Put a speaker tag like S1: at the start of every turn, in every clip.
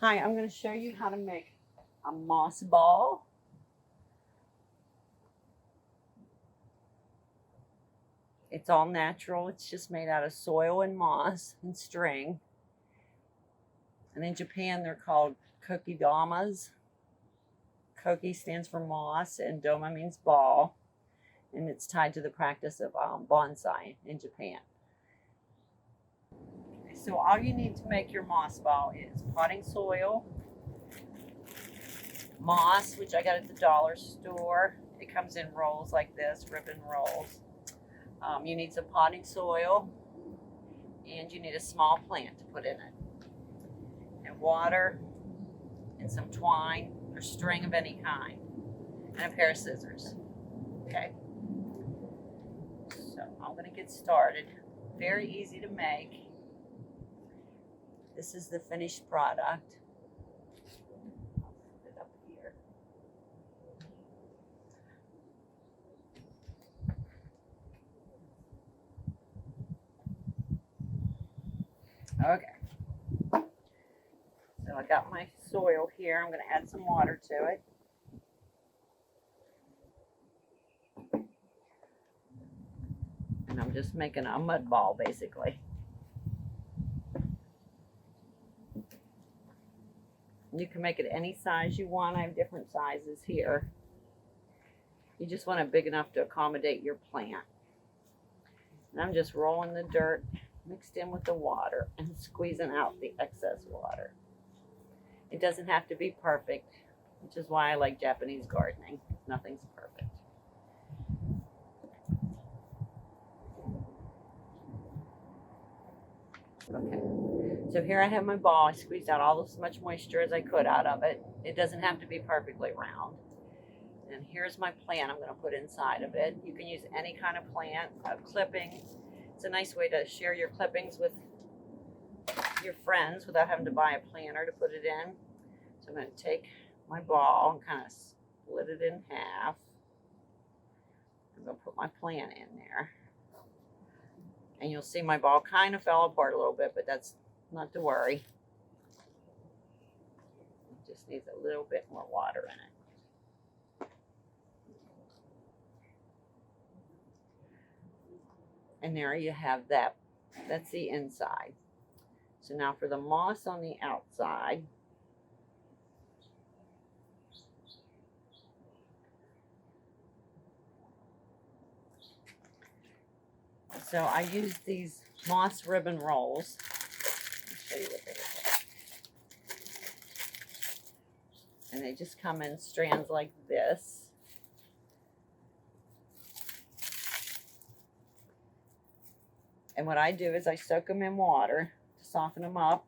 S1: Hi, I'm going to show you how to make a moss ball. It's all natural. It's just made out of soil and moss and string. And in Japan, they're called kokidamas. Koki stands for moss and doma means ball. And it's tied to the practice of bonsai in Japan. So all you need to make your moss ball is potting soil, moss, which I got at the dollar store. It comes in rolls like this, ribbon rolls. You need some potting soil, and you need a small plant to put in it, and water, and some twine or string of any kind, and a pair of scissors. Okay, so I'm going to get started. Very easy to make. This is the finished product. I'll put it up here. Okay, so I got my soil here. I'm going to add some water to it. And I'm just making a mud ball basically. You can make it any size you want. I have different sizes here. You just want it big enough to accommodate your plant. And I'm just rolling the dirt mixed in with the water and squeezing out the excess water. It doesn't have to be perfect, which is why I like Japanese gardening. Nothing's perfect. Okay, so here I have my ball. I squeezed out all as much moisture as I could out of it. It doesn't have to be perfectly round. And here's my plant I'm going to put inside of it. You can use any kind of plant, clipping. It's a nice way to share your clippings with your friends without having to buy a planter to put it in. So I'm going to take my ball and kind of split it in half. I'm going to put my plant in there. And you'll see my ball kind of fell apart a little bit, but that's not to worry. It just needs a little bit more water in it. And there you have that. That's the inside. So now for the moss on the outside. So I use these moss ribbon rolls. I'll show you what they look like. And they just come in strands like this. And what I do is I soak them in water to soften them up.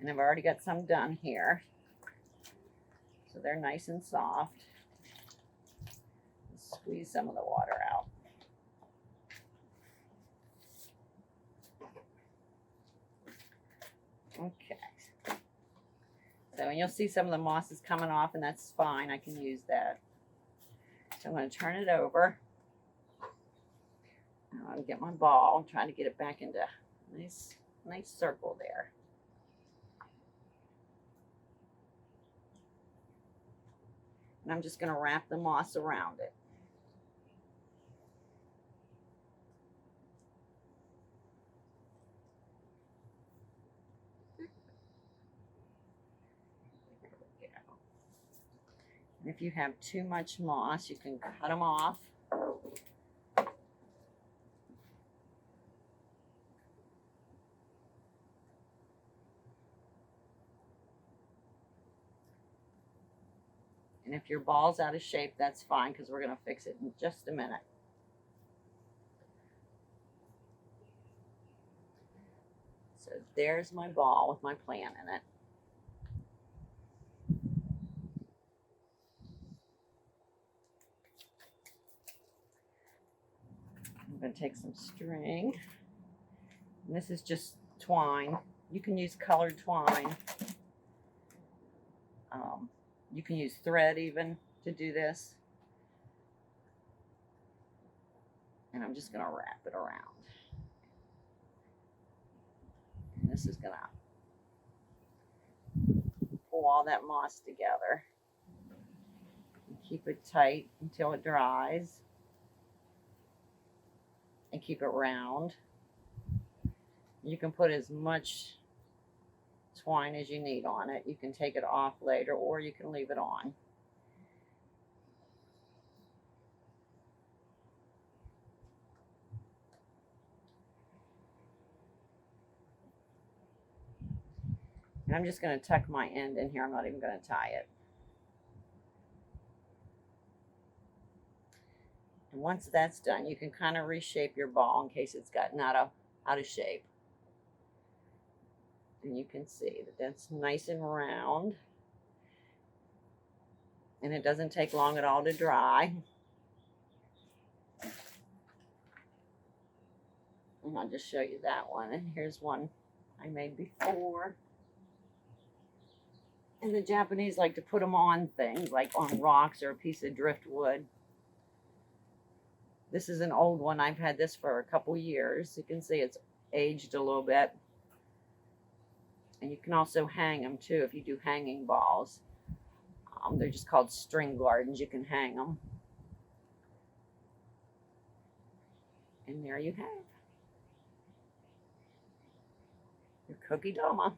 S1: And I've already got some done here. So they're nice and soft. Squeeze some of the water out. Okay. So, and you'll see some of the moss is coming off, and that's fine. I can use that. So I'm going to turn it over. I'll get my ball. I'm trying to get it back into a nice circle there. And I'm just going to wrap the moss around it. And if you have too much moss, you can cut them off. And if your ball's out of shape, that's fine, because we're going to fix it in just a minute. So there's my ball with my plant in it. I'm going to take some string. And this is just twine. You can use colored twine. You can use thread even to do this. And I'm just going to wrap it around. And this is going to all that moss together. And keep it tight until it dries. And keep it round. You can put as much twine as you need on it. You can take it off later or you can leave it on. And I'm just going to tuck my end in here. I'm not even going to tie it. And once that's done, you can kind of reshape your ball in case it's gotten out of shape. And you can see that that's nice and round. And it doesn't take long at all to dry. And I'll just show you that one. And here's one I made before. And the Japanese like to put them on things, like on rocks or a piece of driftwood. This is an old one. I've had this for a couple years. You can see it's aged a little bit. And you can also hang them too if you do hanging balls. They're just called string gardens. You can hang them. And there you have your cookie doma.